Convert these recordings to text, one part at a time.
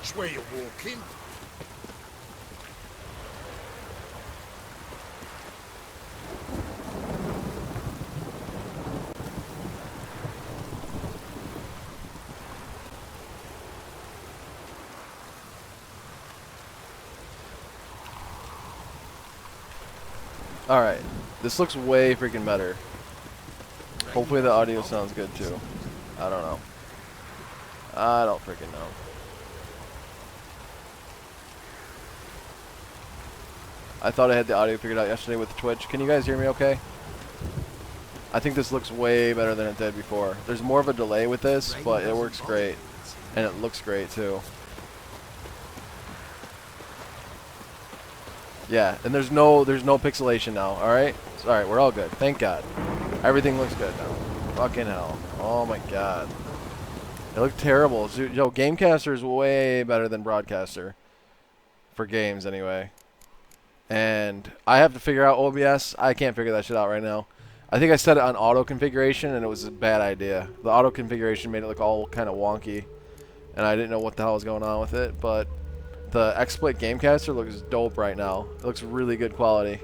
Watch where you're walking. Alright, this looks way freaking better. Hopefully the audio sounds good too. I don't know. I don't freaking know. I thought I had the audio figured out yesterday with Twitch. Can you guys hear me okay? I think this looks way better than it did before. There's more of a delay with this, but it works great. And it looks great too. Yeah, and there's no pixelation now, alright? Alright, we're all good. Thank God. Everything looks good now. Fucking hell. Oh my God. It looked terrible. Yo, Gamecaster is way better than Broadcaster. For games, anyway. And I have to figure out OBS. I can't figure that shit out right now. I think I set it on auto configuration, and it was a bad idea. The auto configuration made it look all kind of wonky. And I didn't know what the hell was going on with it, but the XSplit Gamecaster looks dope right now. It looks really good quality.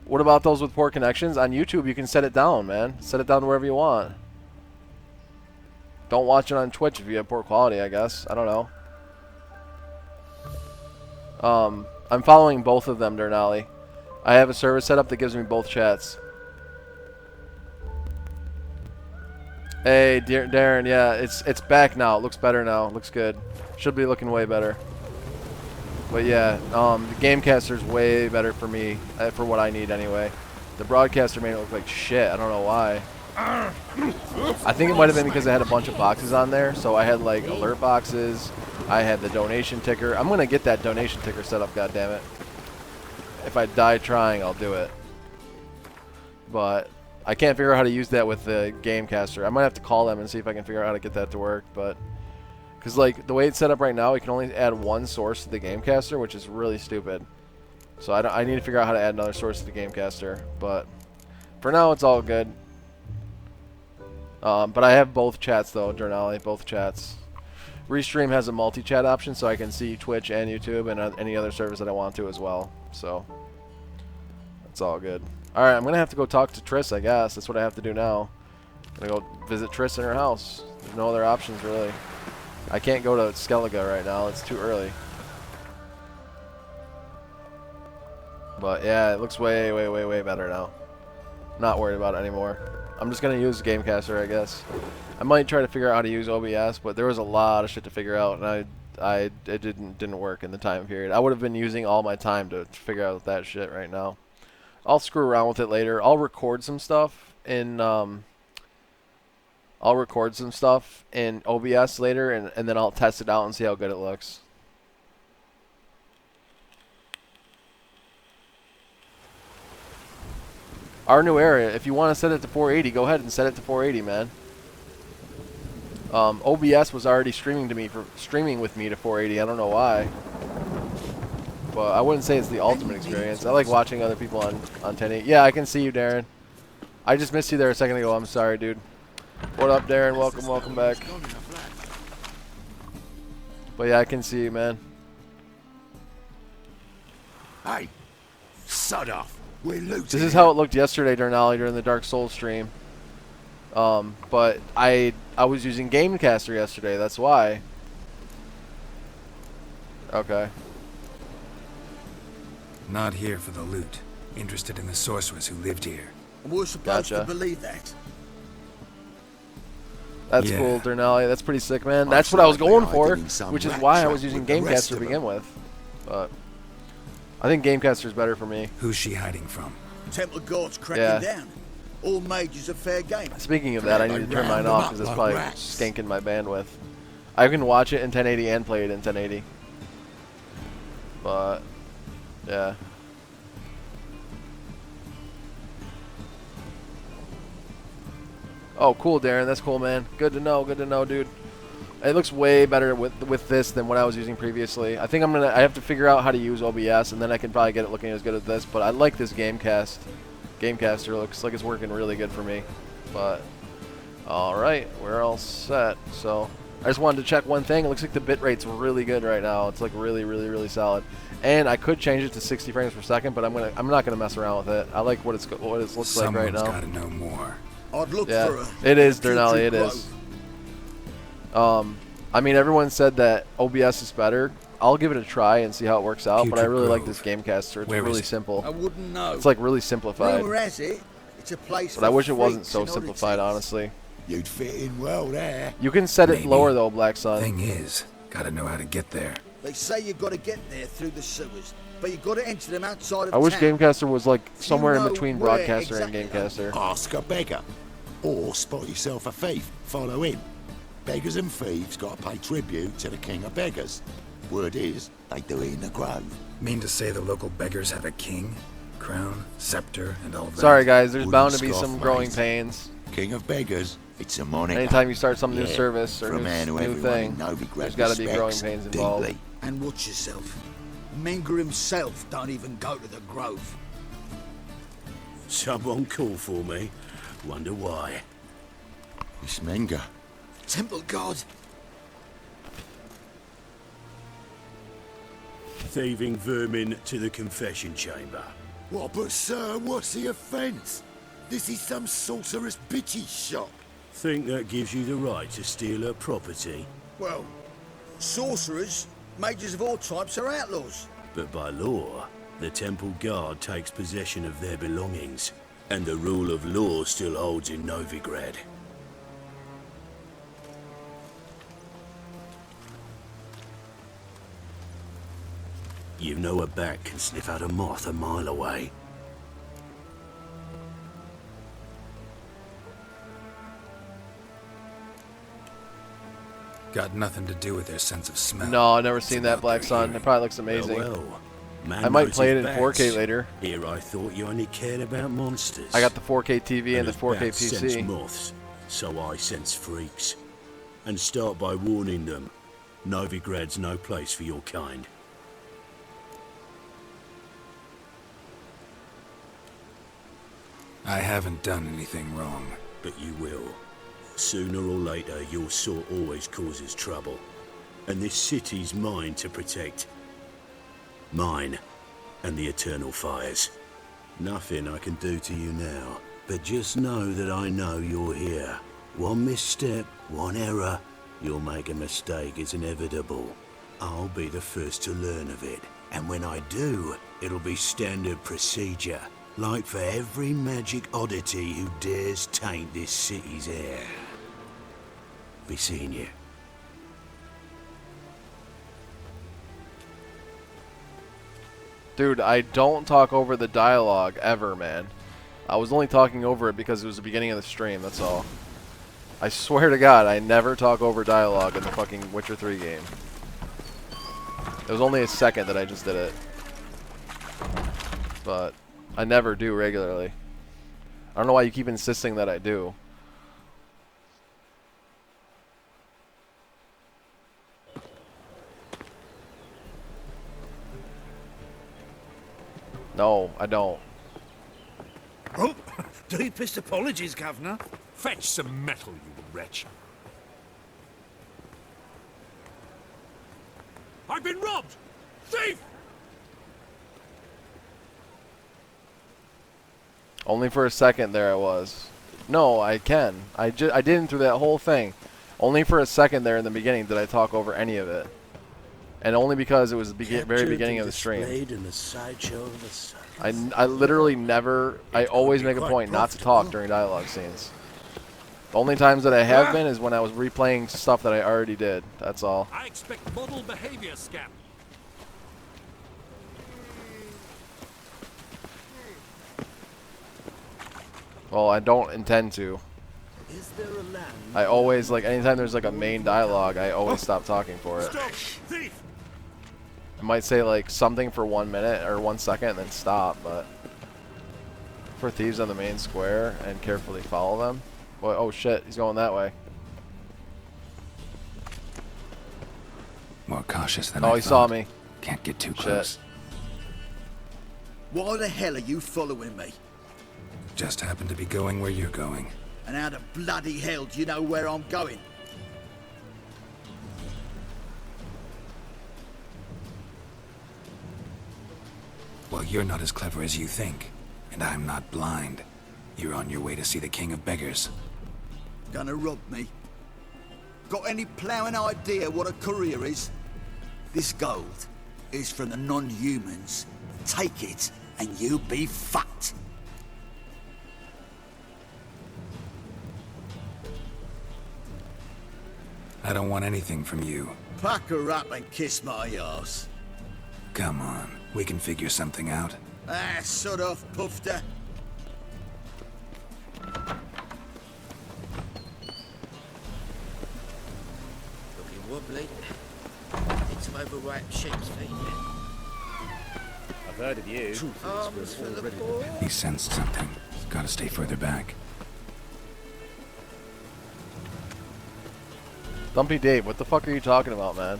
What about those with poor connections? On YouTube, you can set it down, man. Set it down wherever you want. Don't watch it on Twitch if you have poor quality, I guess. I don't know. I'm following both of them, Dernali. I have a service set up that gives me both chats. Hey, Darren, yeah, it's back now. It looks better now. It looks good. Should be looking way better. But yeah, the Gamecaster's way better for me, for what I need anyway. The Broadcaster made it look like shit. I don't know why. I think it might have been because I had a bunch of boxes on there. So I had like alert boxes. I had the donation ticker. I'm gonna get that donation ticker set up. Goddammit. If I die trying, I'll do it. But I can't figure out how to use that with the Gamecaster. I might have to call them and see if I can figure out how to get that to work. But because like the way it's set up right now, we can only add one source to the Gamecaster, which is really stupid. So I need to figure out how to add another source to the Gamecaster. But for now, it's all good. But I have both chats though, Dernali, both chats. Restream has a multi-chat option, so I can see Twitch and YouTube and any other service that I want to as well. So it's all good. All right, I'm gonna have to go talk to Triss. I guess that's what I have to do now. I'm gonna go visit Triss in her house. There's no other options really. I can't go to Skellige right now. It's too early. But yeah, it looks way, way, way, way better now. Not worried about it anymore. I'm just gonna use Gamecaster, I guess. I might try to figure out how to use OBS, but there was a lot of shit to figure out, and it didn't work in the time period. I would have been using all my time to figure out that shit right now. I'll screw around with it later. I'll record some stuff in OBS later, and then I'll test it out and see how good it looks. Our new area, if you want to set it to 480, go ahead and set it to 480, man. OBS was already streaming with me to 480. I don't know why, but I wouldn't say it's the ultimate experience. I like watching other people on 1080. Yeah, I can see you, Darren. I just missed you there a second ago. I'm sorry, dude. What up, Darren? Welcome back. But yeah, I can see you, man. Hey, sod off. We're looting. This is how it looked yesterday, Dernali, during the Dark Souls stream. But I was using Gamecaster yesterday. That's why. Okay. Not here for the loot. Interested in the sorceress who lived here. And we're supposed Gotcha. to believe that. That's cool, Dernali. That's pretty sick, man. That's what I was going for, which is why I was using Gamecaster to begin with. But I think Gamecaster's better for me. Who's she hiding from? Temple Guard's cracking down. All mages are fair game. Speaking of that, I need to turn mine off because it's probably skanking my bandwidth. I can watch it in 1080 and play it in 1080. But, yeah. Oh, cool, Darren. That's cool, man. Good to know, dude. It looks way better with this than what I was using previously. I think I have to figure out how to use OBS, and then I can probably get it looking as good as this. But I like this Gamecaster. Looks like it's working really good for me. But all right, we're all set. So I just wanted to check one thing. It looks like the bit rate's really good right now. It's like really, really, really solid. And I could change it to 60 frames per second, but I'm not gonna mess around with it. I like what it looks like right now. Someone's gotta know more. I'd look Yeah, for a it is, future Denali, it growth. is. I mean, everyone said that OBS is better. I'll give it a try and see how it works out, but I Future really like growth. this Gamecaster. It's Where really is it? simple. I wouldn't know. It's like really simplified. Rumor has it, it's a place But for I wish it wasn't freaks so and simplified, oddities. honestly. You'd fit in well there. You can set it Maybe. lower though, Black Sun. Thing is, gotta know how to get there. They say you've got to get there through the sewers, but you've got to enter them outside of I wish town. Gamecaster was like somewhere in know between where Broadcaster exactly? and Gamecaster. Ask a beggar. Or spot yourself a thief. Follow him. Beggars and thieves got to pay tribute to the king of beggars. Word is, they do it in the grove. Mean to say the local beggars have a king, crown, scepter, and all that? Sorry guys, there's Wouldn't bound to be scoff, some growing mate. pains. King of beggars, it's a moniker. Anytime you start some new Yeah, service or for a man who new everyone thing, in Novigrad there's got to be growing respects pains involved. deeply. And watch yourself. Menger himself don't even go to the grove. Someone call for me. Wonder why. It's Menger. Temple God. Thieving vermin to the confession chamber. What, but sir, what's the offence? This is some sorcerer's bitchy shop. Think that gives you the right to steal her property? Well, sorcerers, mages of all types are outlaws. But by law, the temple guard takes possession of their belongings, and the rule of law still holds in Novigrad. You know a bat can sniff out a moth a mile away. Got nothing to do with their sense of smell. No, I've never seen It's that about Black their Sun. It hearing. probably looks amazing. Well, man I might knows play it his in 4K bats. later. Here I thought you only cared about monsters. I got the 4K TV and the his 4K bats sense PC. moths, so I sense freaks. And start by warning them. Novigrad's no place for your kind. I haven't done anything wrong. But you will. Sooner or later, your sort always causes trouble. And this city's mine to protect. Mine and the eternal fires. Nothing I can do to you now, but just know that I know you're here. One misstep, one error, you'll make a mistake, it's inevitable. I'll be the first to learn of it, and when I do, it'll be standard procedure, like for every magic oddity who dares taint this city's air. Be seeing you. Dude, I don't talk over the dialogue ever, man. I was only talking over it because it was the beginning of the stream, that's all. I swear to God, I never talk over dialogue in the fucking Witcher 3 game. It was only a second that I just did it. But I never do regularly. I don't know why you keep insisting that I do. No, I don't. Oh, deepest apologies, Governor. Fetch some metal, you wretch. I've been robbed! Thief! Only for a second there I was. No, I can. I didn't through that whole thing. Only for a second there in the beginning did I talk over any of it. And only because it was the very beginning of the stream. In the sideshow of the sun. I literally never, I always make a point not to talk during dialogue scenes. The only times that I have been is when I was replaying stuff that I already did. That's all. I expect model behavior, scamp. Well, I don't intend to. Is there a land? I always, like, anytime there's like a main dialogue, I always stop talking for it. Stop! Thief! I might say like something for 1 minute or 1 second and then stop, but for thieves on the main square and carefully follow them. Boy, oh shit, he's going that way. More cautious than Oh, I he saw thought. me. Can't get too Shit. close. Why the hell are you following me? Just happen to be going where you're going. And how the bloody hell do you know where I'm going? Well, you're not as clever as you think, and I'm not blind. You're on your way to see the King of Beggars. Gonna rob me? Got any ploughing idea what a career is? This gold is from the non-humans. Take it, and you'll be fucked. I don't want anything from you. Pucker up and kiss my arse. Come on, we can figure something out. Ah, sod off, Pufter. Looking wobbly. Need some overripe sheep's feet. I've heard of you. Arms for the poor. He sensed something. He's gotta stay further back. Dumpy Dave, what the fuck are you talking about, man?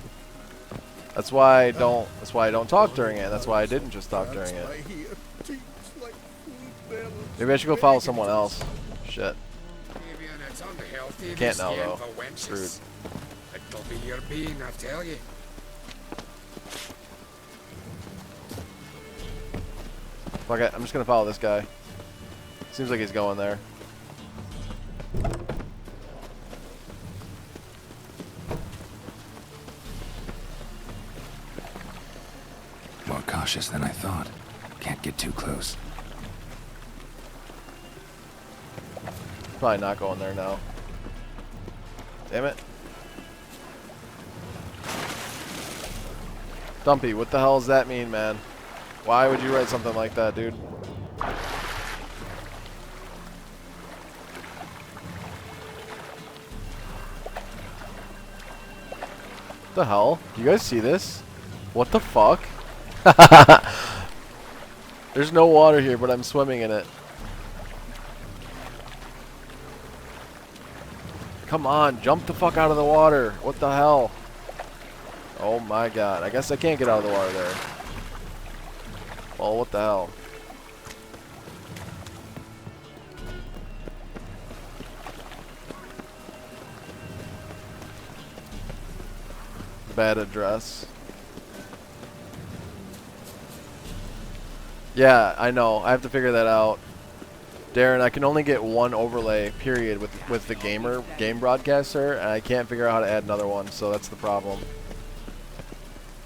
That's why I don't. That's why I don't talk during it. That's why I didn't just talk during it. Maybe I should go follow someone else. Shit. Can't now though. Screwed. It'll be your being, I tell you. Fuck it. I'm just gonna follow this guy. Seems like he's going there. More cautious than I thought. Can't get too close. Probably not going there now. Damn it. Dumpy, what the hell does that mean, man? Why would you write something like that, dude? What the hell? Do you guys see this? What the fuck? There's no water here, but I'm swimming in it. Come on, jump the fuck out of the water. What the hell? Oh my god. I guess I can't get out of the water there. Well, what the hell? Bad address. Yeah, I know. I have to figure that out. Darren, I can only get one overlay, period, with the game broadcaster, and I can't figure out how to add another one, so that's the problem.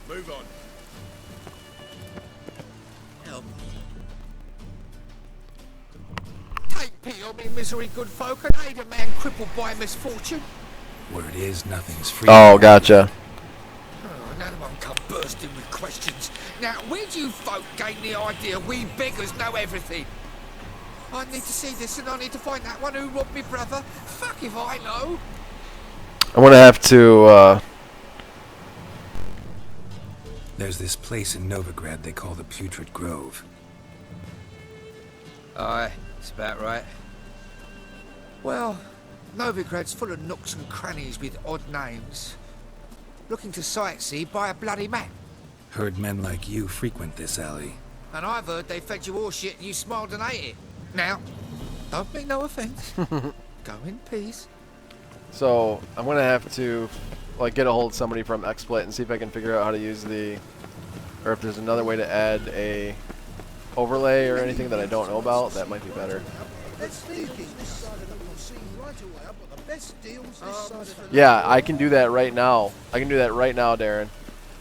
Move on. Help. Take pity on me, misery, good folk, and aid a man crippled by misfortune. Word is nothing's free. Oh, gotcha. Oh, another one come bursting with questions. Now, where do you folk gain the idea we beggars know everything? I need to see this and I need to find that one who robbed me brother. Fuck if I know. I'm gonna have to, There's this place in Novigrad they call the Putrid Grove. Aye, it's about right. Well, Novigrad's full of nooks and crannies with odd names. Looking to sightsee, buy a bloody map. Heard men like you frequent this alley. And I've heard they fed you all shit and you smiled and ate it. Now, don't mean no offence. Go in peace. So I'm gonna have to like get a hold of somebody from XSplit and see if I can figure out how to use the, or if there's another way to add a overlay or anything that I don't know about. That might be better. Yeah, I can do that right now. I can do that right now, Darren.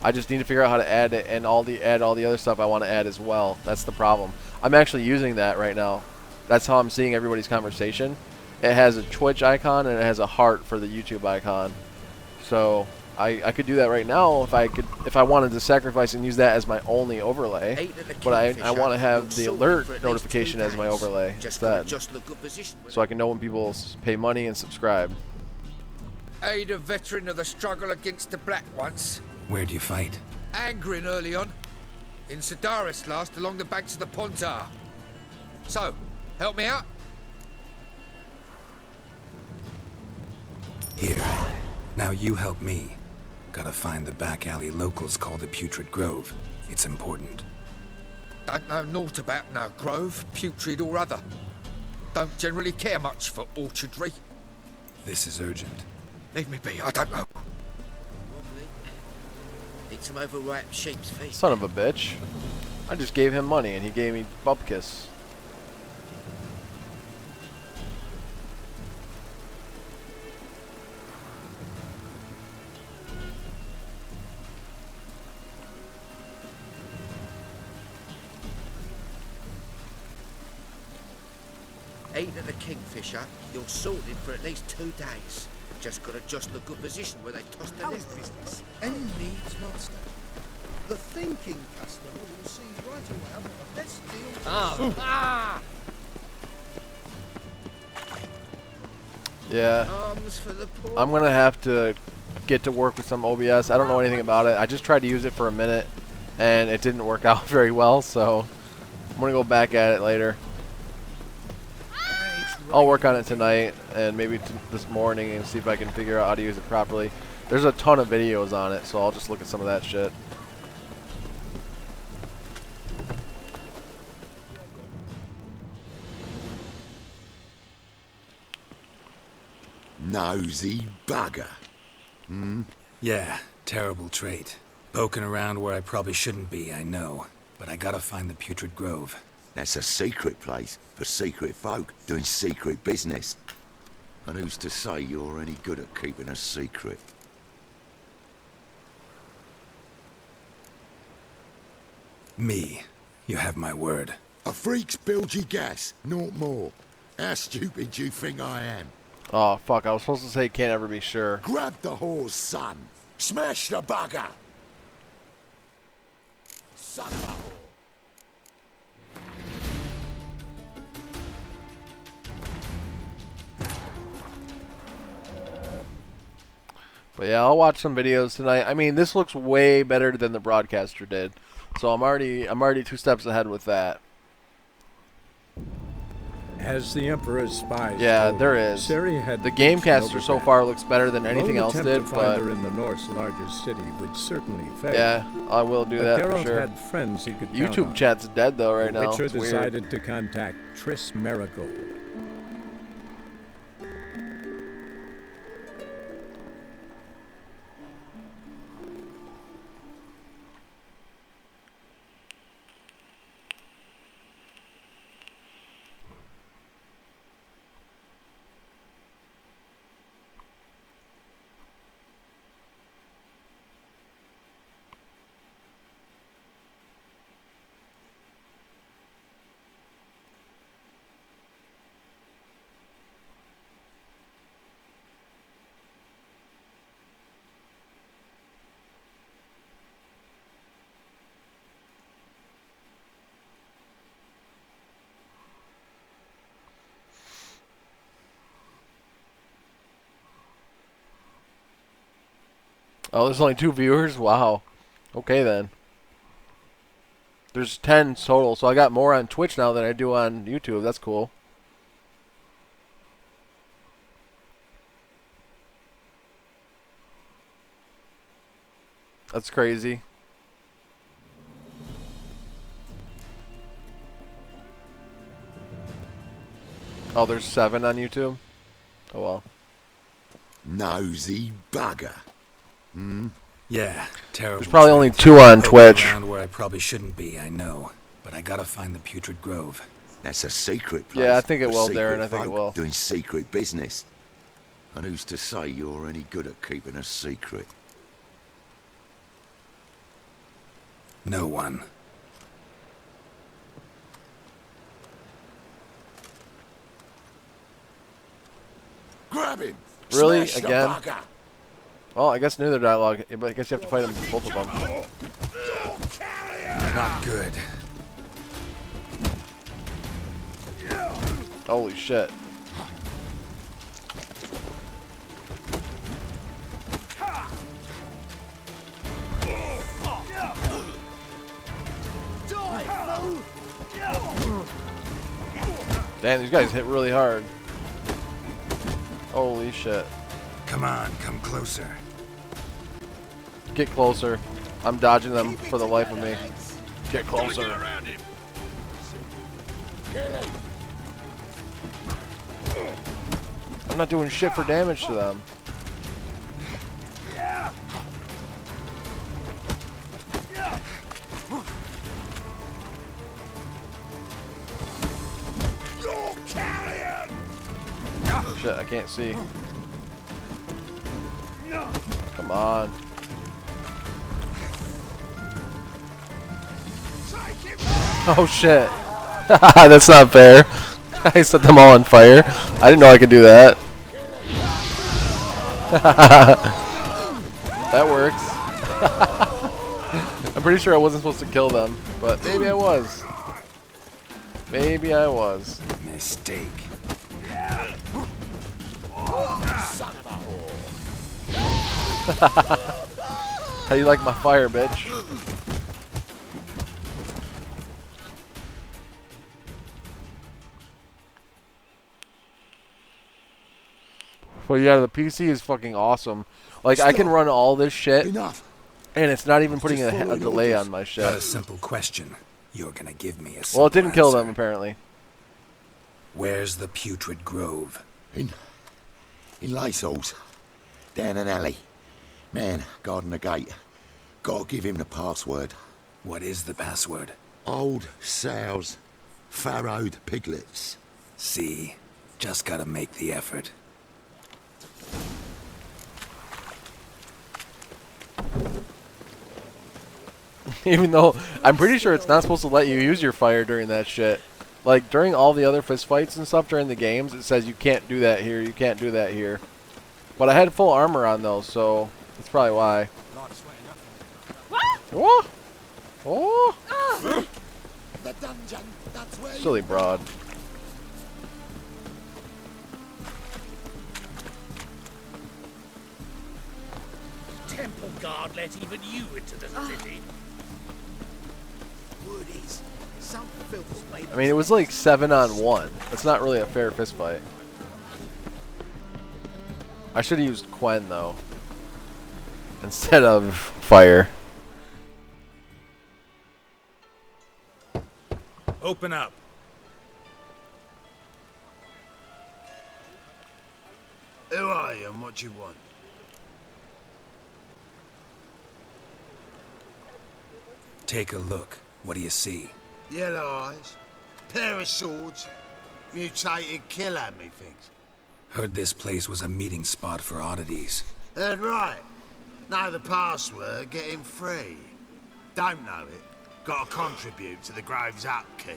I just need to figure out how to add it and add all the other stuff I want to add as well. That's the problem. I'm actually using that right now. That's how I'm seeing everybody's conversation. It has a Twitch icon and it has a heart for the YouTube icon. So I could do that right now if I wanted to sacrifice and use that as my only overlay. But I want to have the alert notification as my overlay instead, so I can know when people pay money and subscribe. Aid a veteran of the struggle against the Black once. Where do you fight? Angering early on. In Sedaris last, along the banks of the Pontar. So, help me out? Here. Now you help me. Gotta find the back alley locals call the Putrid Grove. It's important. Don't know naught about no grove, putrid or other. don't generally care much for orchardry. This is urgent. Leave me be, I don't know. Wobbly. Need some overripe sheep's feet. Son of a bitch. I just gave him money and he gave me bupkis. Eating at the Kingfisher, you're sorted for at least 2 days. Just gotta adjust the good position where they toss the How net. is business? Any needs, master? The thinking customer will see right away what the best deal. Yeah. Arms for the poor. I'm gonna have to get to work with some OBS. I don't know anything about it. I just tried to use it for a minute and it didn't work out very well, so I'm gonna go back at it later. I'll work on it tonight and maybe this morning and see if I can figure out how to use it properly. There's a ton of videos on it, so I'll just look at some of that shit. Nosy bugger. Yeah, terrible trait. Poking around where I probably shouldn't be, I know. But I gotta find the Putrid Grove. That's a secret place for secret folk doing secret business. And who's to say you're any good at keeping a secret? Me. You have my word. A freak's bilgy gas, naught more. How stupid do you think I am? Oh, fuck. I was supposed to say can't ever be sure. Grab the horse, son. Smash the bugger. Son of a whore. But yeah, I'll watch some videos tonight. I mean, this looks way better than the broadcaster did. So I'm already 2 steps ahead with that. As the Emperor's spies Yeah, told there him, is. Ciri had The troops Gamecaster in so Overpass. far looks better than anything Lone else attempt did, to find but her in the North's largest city would certainly fail. yeah, I will do But that for Geralt sure. had friends he could count YouTube on. chat's dead though right The now. Witcher It's weird. decided to contact Triss Merigold. Oh, there's only 2 viewers? Wow. Okay then. There's 10 total, so I got more on Twitch now than I do on YouTube. That's cool. That's crazy. Oh, there's 7 on YouTube? Oh well. Nosy bugger. Yeah, terrible. There's probably only trait. 2 on Poking Twitch. around where I probably shouldn't be, I know. But I gotta find the Putrid Grove. That's a secret place. Yeah, I think it for will, secret Darren. I think it folk will. Doing secret business. And who's to say you're any good at keeping a secret? No one. Grab him! Really? Smash the Again? bugger. Well, I guess neither dialogue, but I guess you have to fight them, both of them. Not good. Holy shit. Damn, these guys hit really hard. Holy shit. Come on, come closer. Get closer. I'm dodging them for the life of me. Get closer. I'm not doing shit for damage to them. Shit, I can't see. Come on. Oh shit. That's not fair. I set them all on fire. I didn't know I could do that. That works. I'm pretty sure I wasn't supposed to kill them, but maybe I was. Maybe I was. Mistake. How you like my fire, bitch? Well, yeah, the PC is fucking awesome. Like, I can run all this shit, and it's not even putting a delay on my shit. Got a simple question. You're gonna give me a simple Well, it didn't kill answer. them, apparently. Where's the putrid grove? In Lysol's. Down an alley. Man, guarding the gate. Gotta give him the password. What is the password? Old sows. Farrowed piglets. See? Just gotta make the effort. Even though I'm pretty sure it's not supposed to let you use your fire during that shit. Like, during all the other fist fights and stuff during the games, it says you can't do that here, you can't do that here. But I had full armor on those, so that's probably why. What? Oh! The dungeon, that's where Silly broad. Temple guard let even you into the city. Woodies. Some filth's made I mean, it was like 7-on-1. That's not really a fair fist fight. I should have used Quen, though, instead of fire. Open up. Who are you and what do you want? Take a look. What do you see? Yellow eyes, pair of swords, mutated killer, methinks. Heard this place was a meeting spot for oddities. Heard right. Know the password, get him free. Don't know it, gotta contribute to the Grove's upkeep.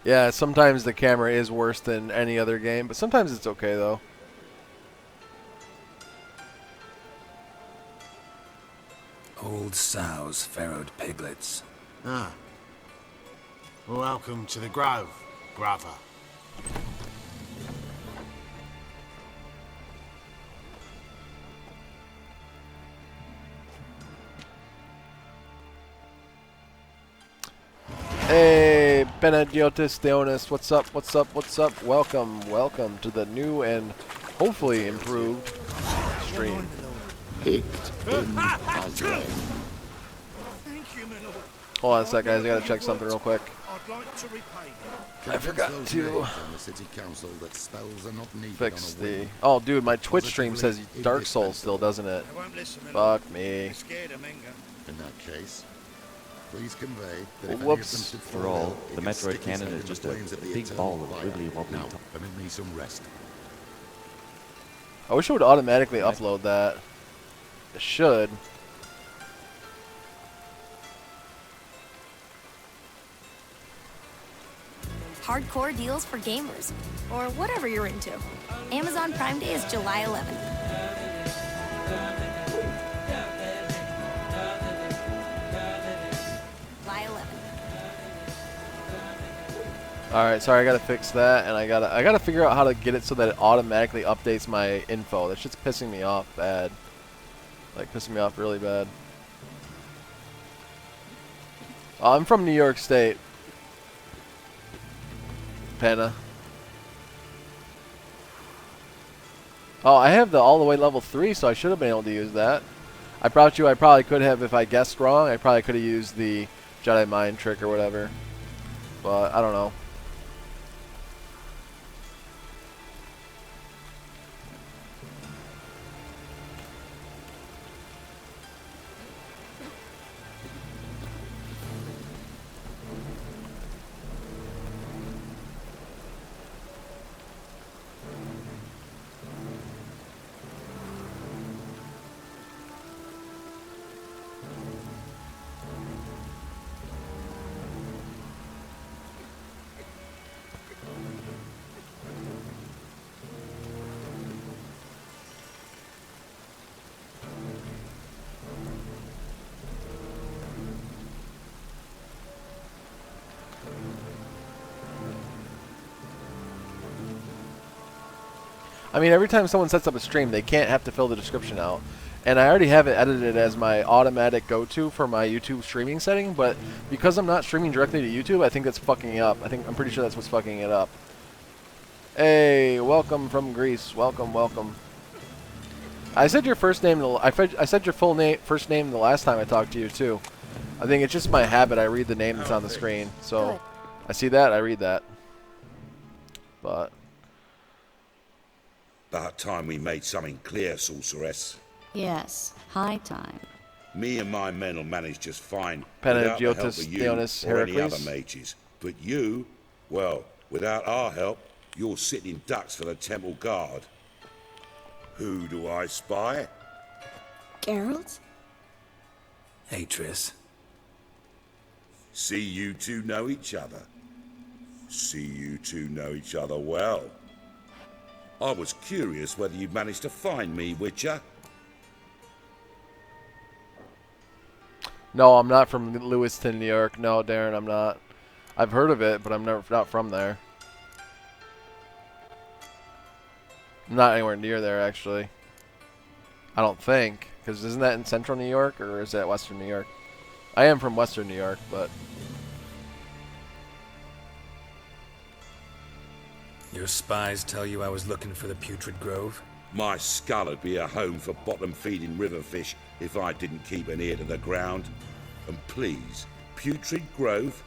Yeah, sometimes the camera is worse than any other game, but sometimes it's okay, though. Old sows, farrowed piglets. Ah. Welcome to the Grove, brother. Hey, Benediotis Deonis, what's up, what's up, what's up? Welcome, welcome to the new and hopefully improved stream. Picked in Azrael. Thank you, my lord. Hold on a sec, guys, I gotta check something real quick. I'd like to repay you. I forgot Those to names on the city council that spells are not needed fix on a the... wing. Oh, dude, my Twitch stream says Dark Souls still, doesn't it? They won't listen, my lord. Fuck me. They're scared of Menga. In that case, please convey that if any of them Whoops. should For fall all, ill, the it can Metroid stick his cannon head is in just the a flames of the big eternal ball of fire. wibbly wobbly Now, top. permit me some rest. I wish it would automatically upload that. It should. Hardcore deals for gamers, or whatever you're into. Amazon Prime Day is July 11th. July 11th. Alright, sorry, I gotta fix that, and I gotta figure out how to get it so that it automatically updates my info. That shit's pissing me off bad. Like, pissing me off really bad. I'm from New York State. Panna. Oh, I have the all the way level 3, so I should have been able to use that. I probably could have if I guessed wrong. I probably could have used the Jedi mind trick or whatever. But I don't know. I mean, every time someone sets up a stream, they can't have to fill the description out. And I already have it edited as my automatic go-to for my YouTube streaming setting, but because I'm not streaming directly to YouTube, I think that's fucking it up. I'm pretty sure that's what's fucking it up. Hey, welcome from Greece. Welcome, welcome. I said your first name. I said your full name, first name, the last time I talked to you too. I think it's just my habit. I read the name that's on the screen, so I see that, I read that. But about time we made something clear, sorceress. Yes, high time. Me and my men will manage just fine Panagiotis, without the help of you Theonis, or any Heracles. other mages. But you, well, without our help, you're sitting ducks for the temple guard. Who do I spy? Geralt? Hey, Triss. See you two know each other. See you two know each other well. I was curious whether you'd managed to find me, Witcher. No, I'm not from Lewiston, New York. No, Darren, I'm not. I've heard of it, but I'm not from there. I'm not anywhere near there, actually. I don't think. Because isn't that in central New York, or is that western New York? I am from western New York, but... Your spies tell you I was looking for the Putrid Grove? My skull would be a home for bottom-feeding river fish if I didn't keep an ear to the ground. And please, Putrid Grove?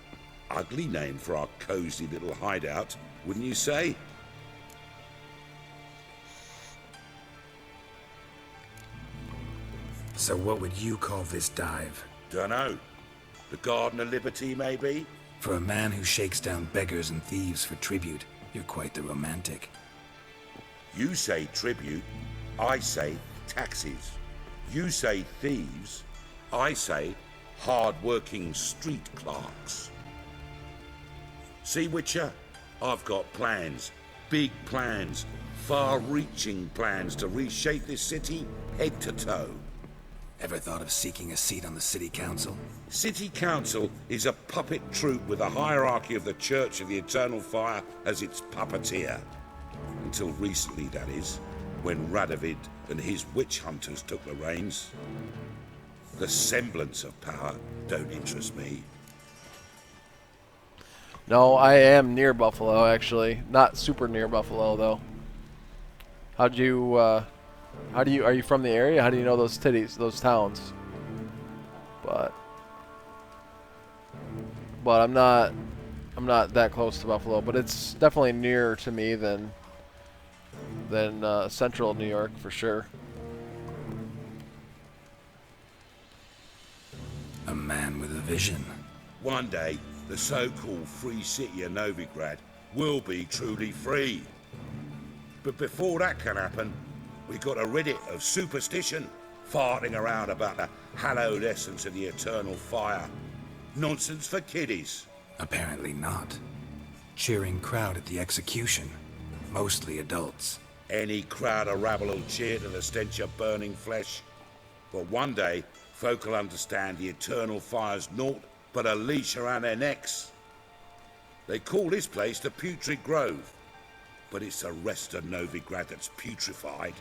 Ugly name for our cozy little hideout, wouldn't you say? So what would you call this dive? Dunno. The Garden of Liberty, maybe? For a man who shakes down beggars and thieves for tribute, you're quite the romantic. You say tribute, I say taxes. You say thieves, I say hard-working street clerks. See, Witcher? I've got plans. Big plans. Far-reaching plans to reshape this city head to toe. Ever thought of seeking a seat on the city council? City council is a puppet troupe with a hierarchy of the Church of the Eternal Fire as its puppeteer. Until recently, that is, when Radovid and his witch hunters took the reins. The semblance of power don't interest me. No, I am near Buffalo, actually. Not super near Buffalo, though. Are you from the area? How do you know those cities, those towns? But I'm not that close to Buffalo, but it's definitely nearer to me than central New York for sure. A man with a vision. One day, the so-called free city of Novigrad will be truly free. But before that can happen, we got to rid it of superstition, farting around about the hallowed essence of the eternal fire. Nonsense for kiddies. Apparently not. Cheering crowd at the execution. Mostly adults. Any crowd of rabble will cheer to the stench of burning flesh. But one day, folk will understand the eternal fire's naught but a leash around their necks. They call this place the Putrid Grove, but it's the rest of Novigrad that's putrefied.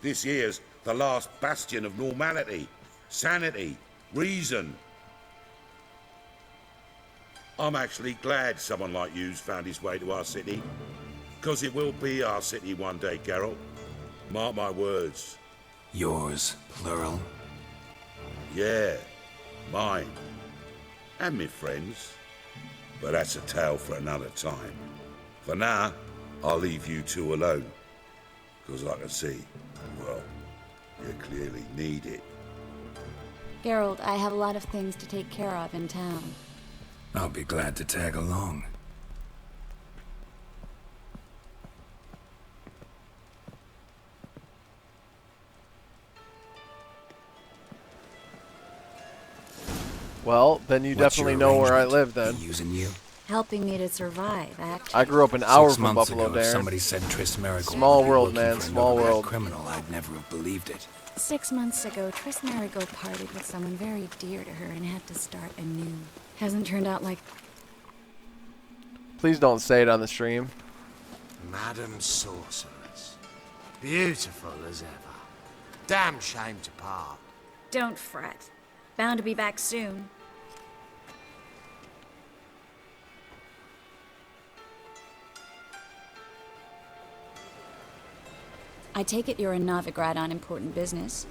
This here's the last bastion of normality, sanity, reason. I'm actually glad someone like you's found his way to our city, because it will be our city one day, Geralt. Mark my words. Yours, plural? Yeah, mine. And me friends. But that's a tale for another time. For now, I'll leave you two alone. Because I can see, well, you clearly need it. Geralt, I have a lot of things to take care of in town. I'll be glad to tag along. Well, then you definitely know where I live then. Using you? Helping me to survive, actually. I grew up an hour 6 from months Buffalo, ago, if Darren. somebody said Triss Merigold Small was world, looking man. for a Small Novigrad world. criminal, I'd never have believed it. 6 months ago, Triss Merigold parted with someone very dear to her and had to start anew. Hasn't turned out like... Please don't say it on the stream. Madam Sorceress, Beautiful as ever. Damn shame to part. Don't fret. Bound to be back soon. I take it you're a Novigrad on important business.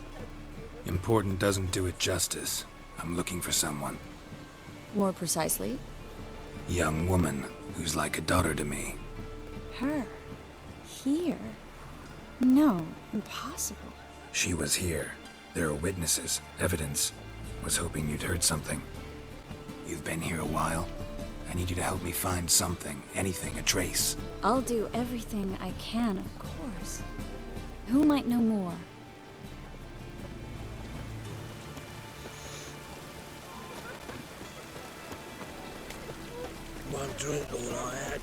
Important doesn't do it justice. I'm looking for someone. More precisely? Young woman who's like a daughter to me. Her? Here? No, impossible. She was here. There are witnesses, evidence. Was hoping you'd heard something. You've been here a while. I need you to help me find something, anything, a trace. I'll do everything I can, of course. Who might know more? One drink all I had.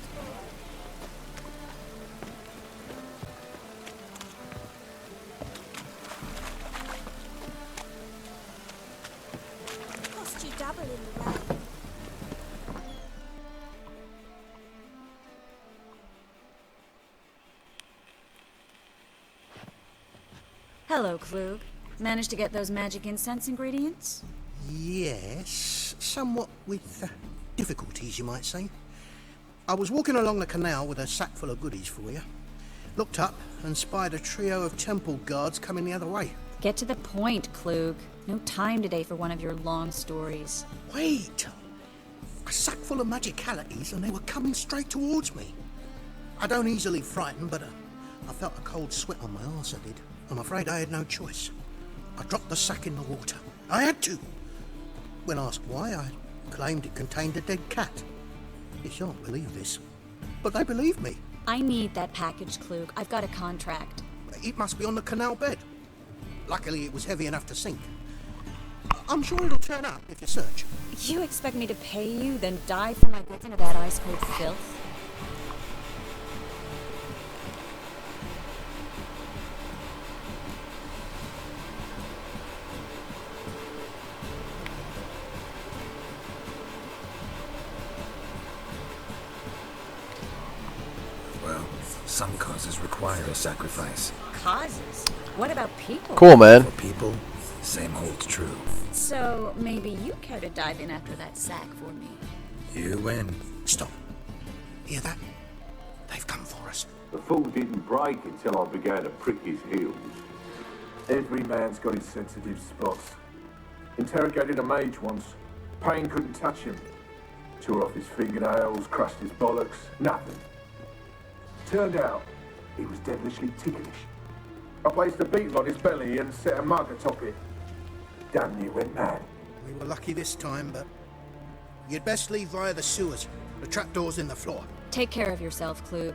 Cost you double in the rain. Hello, Klug. Managed to get those magic incense ingredients? Yes, somewhat with difficulties, you might say. I was walking along the canal with a sack full of goodies for you. Looked up and spied a trio of temple guards coming the other way. Get to the point, Klug. No time today for one of your long stories. Wait! A sack full of magicalities and they were coming straight towards me. I don't easily frighten, but I felt a cold sweat on my arse, I did. I'm afraid I had no choice. I dropped the sack in the water. I had to. When asked why, I claimed it contained a dead cat. You shan't believe this, but they believed me. I need that package, Klug. I've got a contract. It must be on the canal bed. Luckily, it was heavy enough to sink. I'm sure it'll turn up if you search. You expect me to pay you, then dive for my goods into that ice-cold filth? Some causes require a sacrifice. Causes? What about people? Cool, man. For people, same holds true. So maybe you care to dive in after that sack for me? You win. Stop. Hear that? They've come for us. The fall didn't break until I began to prick his heels. Every man's got his sensitive spots. Interrogated a mage once. Pain couldn't touch him. Tore off his fingernails, crushed his bollocks, nothing. Turned out, he was devilishly ticklish. I placed a beetle on his belly and set a mug atop it. Damn near went mad. We were lucky this time, but you'd best leave via the sewers. The trapdoor's in the floor. Take care of yourself, Klug.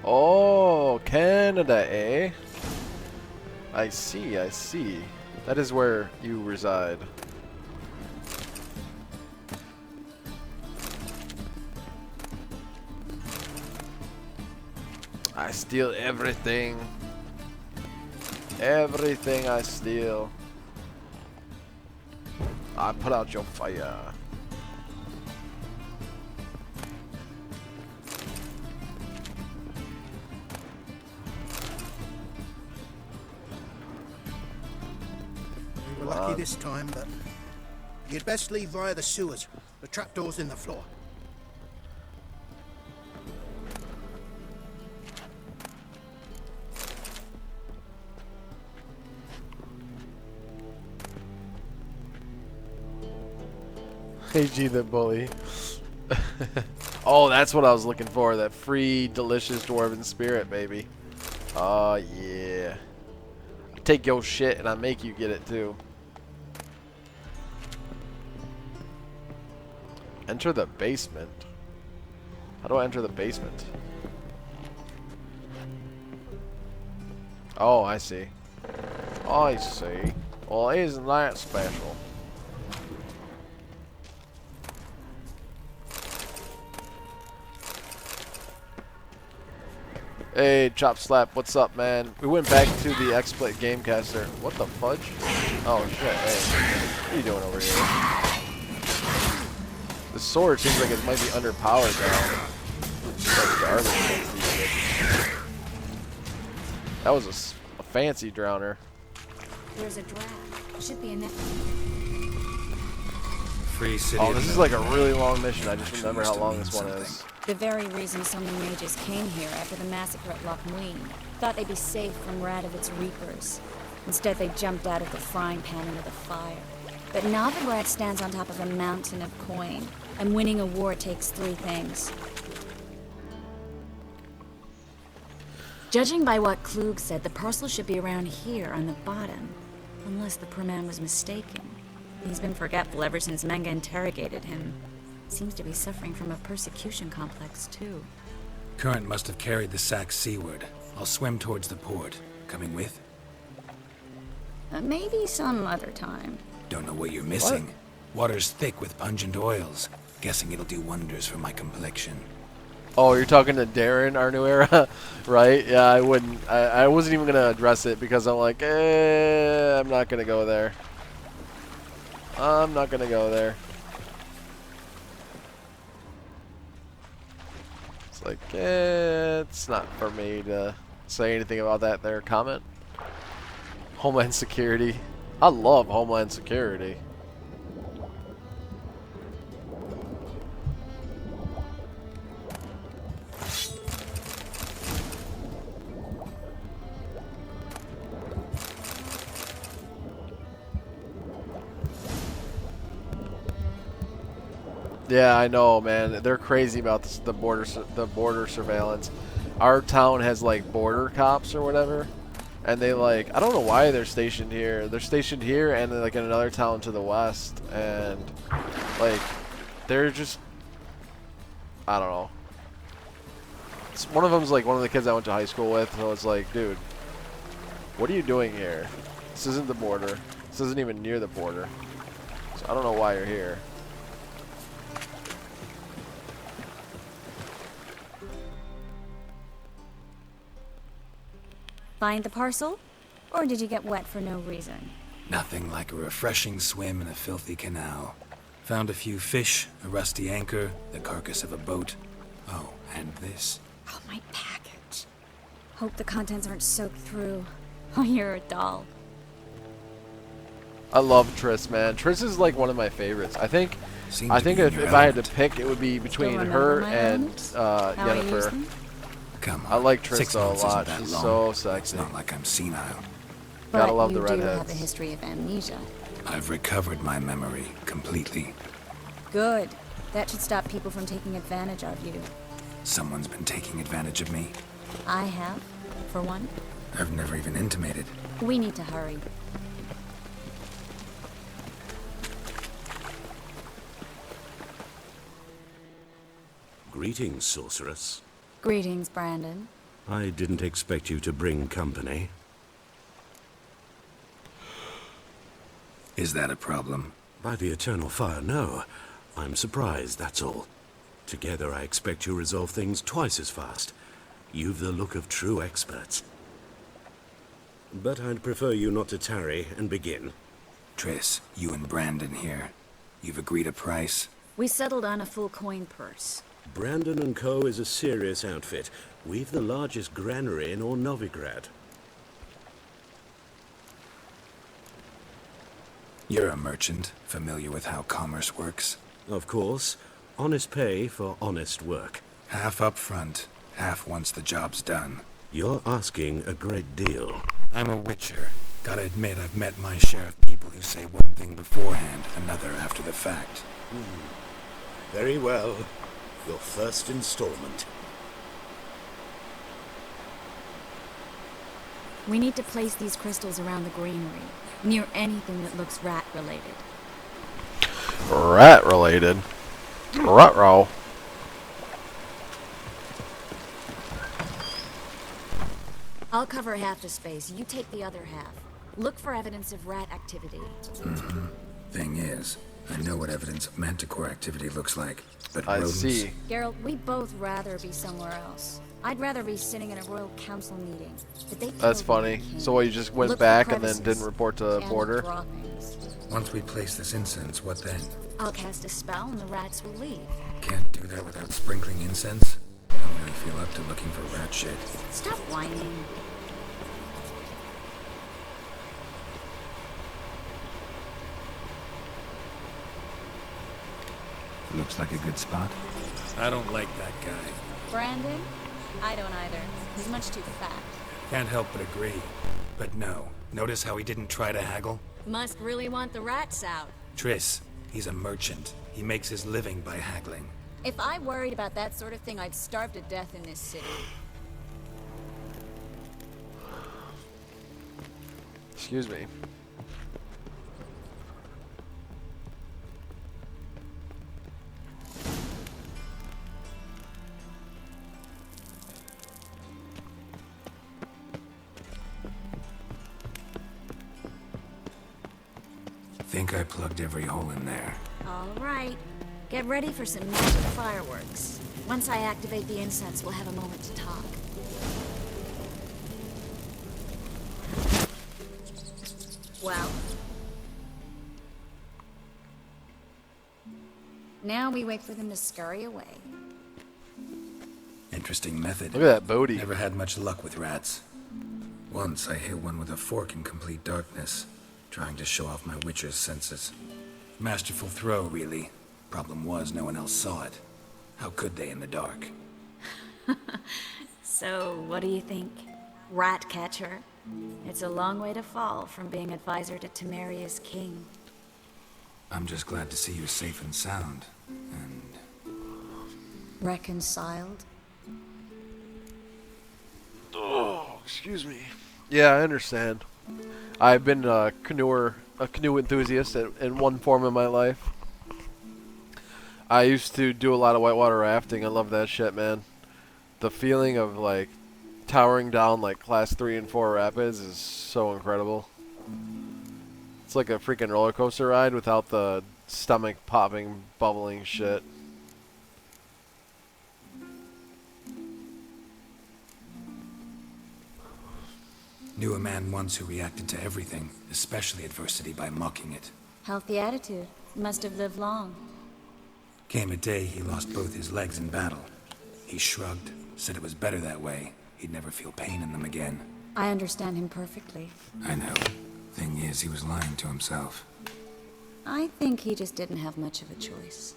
Oh, Canada, eh? I see, I see. That is where you reside. I steal everything. Everything I steal. I put out your fire. We were lucky this time, but you'd best leave via the sewers. The trapdoor's in the floor. AG the bully. Oh, that's what I was looking for. That free, delicious dwarven spirit, baby. Oh, yeah. I take your shit and I make you get it, too. Enter the basement. How do I enter the basement? Oh, I see. I see. Well, isn't that special? Hey, Chop Slap, what's up, man? We went back to the XSplit Gamecaster. What the fudge? Oh, shit, hey. What are you doing over here? The sword seems like it might be underpowered now. That's garbage. That was a fancy drowner. There's a draft. Should be in there. Free city. Oh, this is like a really long mission. I just remember how long this one is. The very reason so many mages came here after the massacre at Loch Ween. Thought they'd be safe from Radovit's reapers. Instead, they jumped out of the frying pan into the fire. But Novigrad stands on top of a mountain of coin, and winning a war takes 3 things. Judging by what Klug said, the parcel should be around here on the bottom. Unless the poor man was mistaken. He's been forgetful ever since Menga interrogated him. Seems to be suffering from a persecution complex, too. Current must have carried the sack seaward. I'll swim towards the port. Coming with? Maybe some other time. Don't know what you're missing. Water's thick with pungent oils. Guessing it'll do wonders for my complexion. Oh, you're talking to Darren, our new era, right? Yeah, I wouldn't. I wasn't even gonna address it because I'm like, I'm not gonna go there. I'm not gonna go there. It's like, it's not for me to say anything about that there. Comment. Homeland Security. I love Homeland Security. Yeah, I know, man. They're crazy about this, the border surveillance. Our town has like border cops or whatever, and they like, I don't know why they're stationed here. They're stationed here and like in another town to the west, and like they're just, I don't know. One of them's like one of the kids I went to high school with, so it's like, dude, what are you doing here? This isn't the border. This isn't even near the border. So I don't know why you're here. Find the parcel? Or did you get wet for no reason? Nothing like a refreshing swim in a filthy canal. Found a few fish, a rusty anchor, the carcass of a boat. Oh, and this. Oh, my package. Hope the contents aren't soaked through. Oh, you're a doll. I love Triss, man. Triss is like one of my favorites. I think if I had to pick, it would be between her and Yennefer. Come on. I like Triss 6 though a months lot. isn't that She's long. so sexy. It's not like I'm senile. Gotta love the But you do redheads. have a history of amnesia. I've recovered my memory completely. Good. That should stop people from taking advantage of you. Someone's been taking advantage of me. I have, for one. I've never even intimated. We need to hurry. Greetings, sorceress. Greetings, Brandon. I didn't expect you to bring company. Is that a problem? By the eternal fire, no. I'm surprised, that's all. Together I expect you resolve things twice as fast. You've the look of true experts. But I'd prefer you not to tarry and begin. Triss, you and Brandon here. You've agreed a price? We settled on a full coin purse. Brandon & Co. is a serious outfit. We've the largest granary in all Novigrad. You're a merchant, familiar with how commerce works? Of course. Honest pay for honest work. Half up front, half once the job's done. You're asking a great deal. I'm a witcher. Gotta admit, I've met my share of people who say one thing beforehand, another after the fact. Very well. Your first installment. We need to place these crystals around the granary, near anything that looks rat-related. Rat-related? Ruh-roh. I'll cover half the space. You take the other half. Look for evidence of rat activity. Thing is, I know what evidence of manticore activity looks like, but I rodents... see. Geralt, we'd both rather be somewhere else. I'd rather be sitting in a royal council meeting. But they That's funny. So what, you just went back and then didn't report to the border? Once we place this incense, what then? I'll cast a spell and the rats will leave. Can't do that without sprinkling incense? don't really feel up to looking for rat shit. Stop whining. Looks like a good spot. I don't like that guy. Brandon? I don't either. He's much too fat. Can't help but agree. But no. Notice how he didn't try to haggle? Must really want the rats out. Triss, he's a merchant. He makes his living by haggling. If I worried about that sort of thing, I'd starve to death in this city. Excuse me. Think I plugged every hole in there. All right. Get ready for some magic fireworks. Once I activate the incense, we'll have a moment to talk. Well. Now we wait for them to scurry away. Interesting method. Look at that Bodhi. Never had much luck with rats. Once I hit one with a fork in complete darkness, trying to show off my witcher's senses. Masterful throw, really. Problem was, no one else saw it. How could they in the dark? So, what do you think? Rat catcher? It's a long way to fall from being advisor to Temeria's king. I'm just glad to see you're safe and sound. And... Reconciled? Oh, excuse me. Yeah, I understand. I've been a canoe enthusiast in one form of my life. I used to do a lot of whitewater rafting. I love that shit, man. The feeling of like towering down like class 3 and 4 rapids is so incredible. It's like a freaking roller coaster ride without the stomach popping, bubbling shit. Knew a man once who reacted to everything, especially adversity, by mocking it. Healthy attitude. Must have lived long. Came a day he lost both his legs in battle. He shrugged, said it was better that way. He'd never feel pain in them again. I understand him perfectly. I know. Thing is, he was lying to himself. I think he just didn't have much of a choice.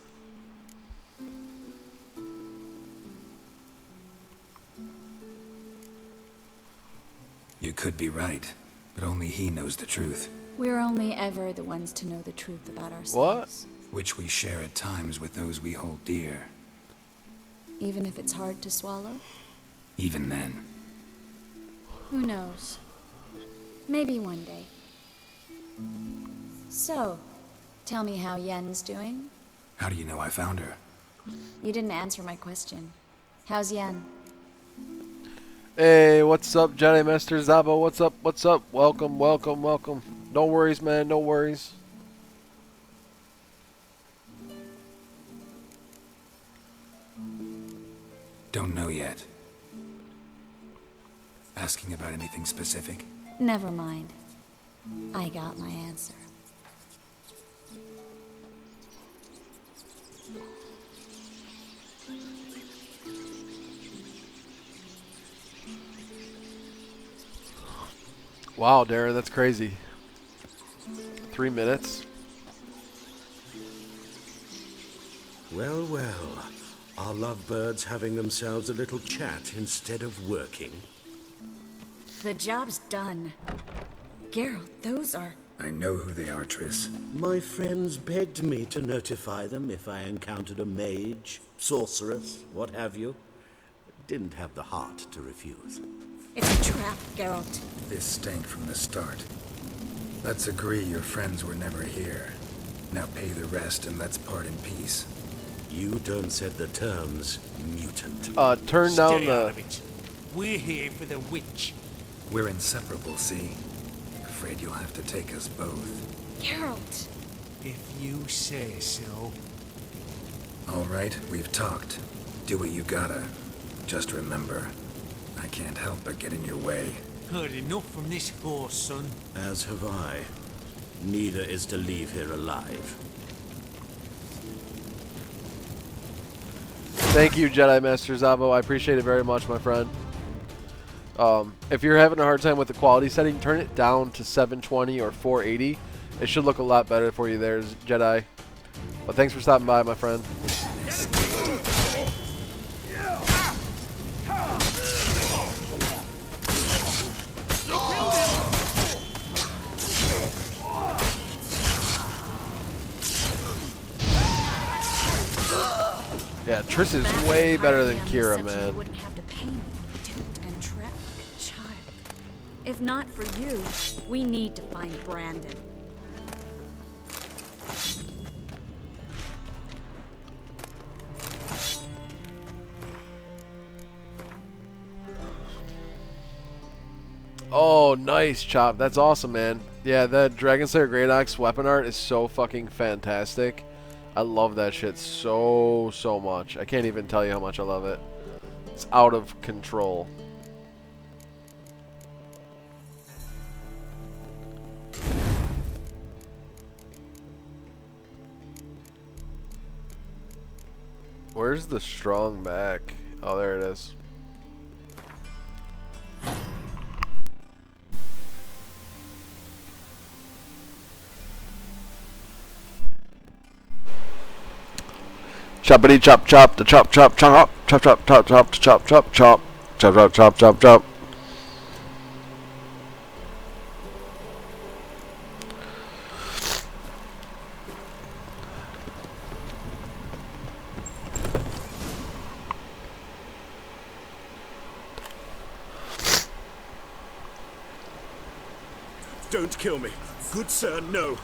You could be right, but only he knows the truth. We're only ever the ones to know the truth about ourselves. What? Which we share at times with those we hold dear. Even if it's hard to swallow? Even then. Who knows? Maybe one day. So, tell me how Yen's doing? How do you know I found her? You didn't answer my question. How's Yen? Hey, what's up, Jedi Master Zabo? What's up? What's up? Welcome, welcome, welcome. No worries, man. No worries. Don't know yet. Asking about anything specific? Never mind. I got my answer. Wow, Darren, that's crazy. 3 minutes? Well, well. Are lovebirds having themselves a little chat instead of working? The job's done. Geralt, those are... I know who they are, Triss. My friends begged me to notify them if I encountered a mage, sorceress, what have you. Didn't have the heart to refuse. It's a trap, Geralt. This stank from the start. Let's agree your friends were never here. Now pay the rest and let's part in peace. You don't set the terms, mutant. Turn down Stay out the... of it. We're here for the witch. We're inseparable, see? Afraid you'll have to take us both. Geralt! If you say so. All right, we've talked. Do what you gotta. Just remember, I can't help but get in your way. Heard enough from this horse, son. As have I. Neither is to leave here alive. Thank you, Jedi Master Zabo. I appreciate it very much, my friend. If you're having a hard time with the quality setting, turn it down to 720 or 480. It should look a lot better for you there, Jedi. But thanks for stopping by, my friend. Yeah, Triss is way better than Kira, man. If not for you, we need to find Brandon. Oh, nice, Chop. That's awesome, man. Yeah, that Dragon Slayer Great Axe weapon art is so fucking fantastic. I love that shit so much. I can't even tell you how much I love it. It's out of control. Where's the strong back? Oh, there it is. Choppity chop chop, the chop chop chop, chop chop chop chop, chop chop chop, chop chop chop chop chop. Don't kill me. Good sir, no.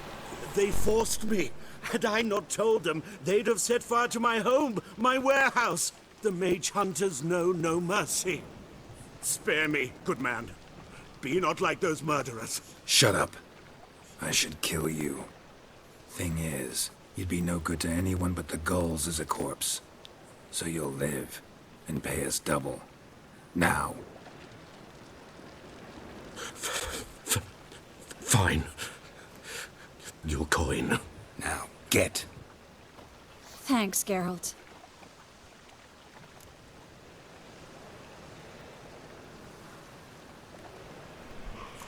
They forced me. Had I not told them, they'd have set fire to my home, my warehouse. The mage hunters know no mercy. Spare me, good man. Be not like those murderers. Shut up. I should kill you. Thing is, you'd be no good to anyone but the gulls as a corpse. So you'll live and pay us double. Now. Fine. Your coin. Now, get. Thanks, Geralt.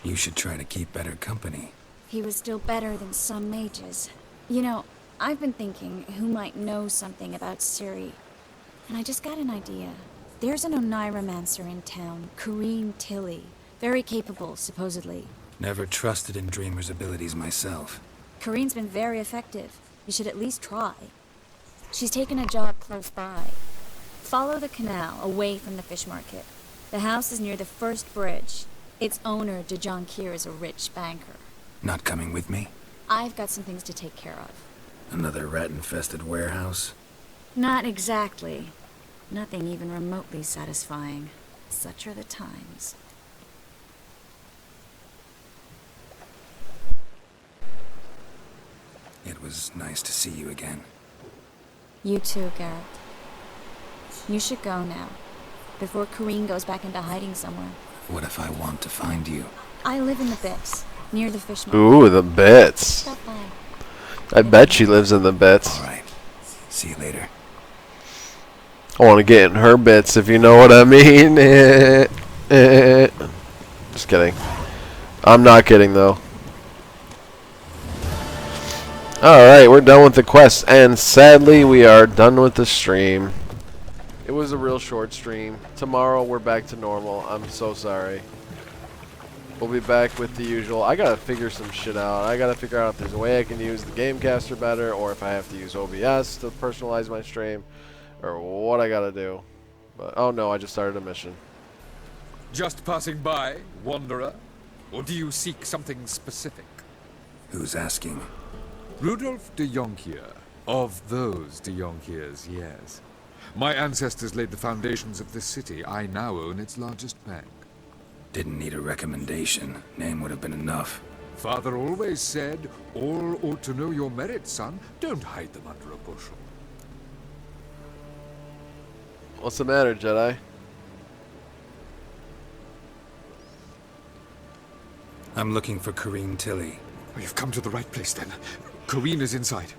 You should try to keep better company. He was still better than some mages. You know, I've been thinking who might know something about Ciri. And I just got an idea. There's an Oneiromancer in town, Corrine Tilly. Very capable, supposedly. Never trusted in Dreamer's abilities myself. Corrine's been very effective. You should at least try. She's taken a job close by. Follow the canal, away from the fish market. The house is near the first bridge. Its owner, Dejon Kier, is a rich banker. Not coming with me? I've got some things to take care of. Another rat-infested warehouse? Not exactly. Nothing even remotely satisfying. Such are the times. It was nice to see you again. You too, Geralt. You should go now, before Corrine goes back into hiding somewhere. What if I want to find you? I live in the Bits, near the fish market. Ooh, the Bits. Stop by. I bet she lives in the Bits. Alright. See you later. I want to get in her bits, if you know what I mean. Just kidding. I'm not kidding, though. Alright, we're done with the quest, and sadly, we are done with the stream. It was a real short stream. Tomorrow, we're back to normal. I'm so sorry. We'll be back with the usual. I gotta figure some shit out. I gotta figure out if there's a way I can use the Gamecaster better, or if I have to use OBS to personalize my stream, or what I gotta do. But, oh no, I just started a mission. Just passing by, wanderer? Or do you seek something specific? Who's asking? Rudolf de Jonkier. Of those de Jonkiers, yes. My ancestors laid the foundations of this city. I now own its largest bank. Didn't need a recommendation. Name would have been enough. Father always said, all ought to know your merits, son. Don't hide them under a bushel. What's the matter, Jedi? I'm looking for Corrine Tilly. You've come to the right place, then. Corrine is inside.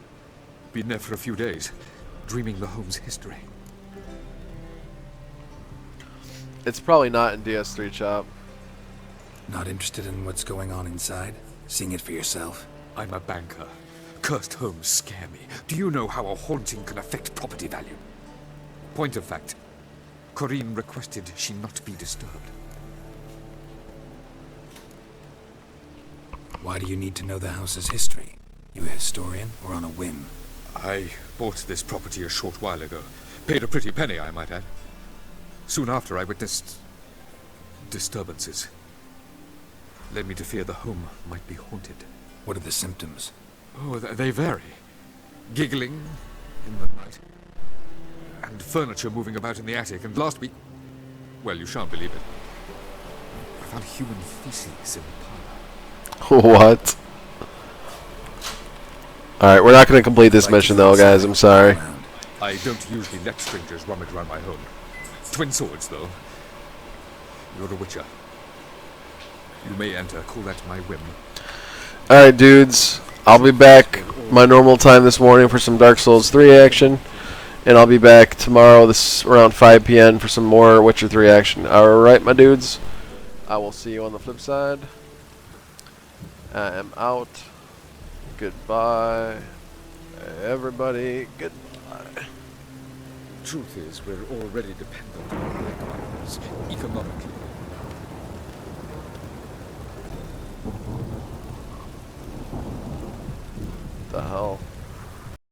Been there for a few days, dreaming the home's history. It's probably not in DS3 shop. Not interested in what's going on inside? Seeing it for yourself? I'm a banker. Cursed homes scare me. Do you know how a haunting can affect property value? Point of fact, Corinne requested she not be disturbed. Why do you need to know the house's history? You a historian or on a whim? I bought this property a short while ago. Paid a pretty penny, I might add. Soon after, I witnessed disturbances. Led me to fear the home might be haunted. What are the symptoms? Oh, they vary. Giggling in the night. And furniture moving about in the attic. And last week, well, you shan't believe it, I found human feces in the parlor. What? Alright, we're not going to complete this mission though, guys. I'm sorry. I don't usually let strangers rummage around my home. Twin swords, though. You're a witcher. You may enter. Call that my whim. Alright, dudes. I'll be back my normal time this morning for some Dark Souls 3 action. And I'll be back tomorrow around 5 p.m. for some more Witcher 3 action. Alright, my dudes. I will see you on the flip side. I am out. Goodbye. Everybody, goodbye. Truth is, we're already dependent on black markets.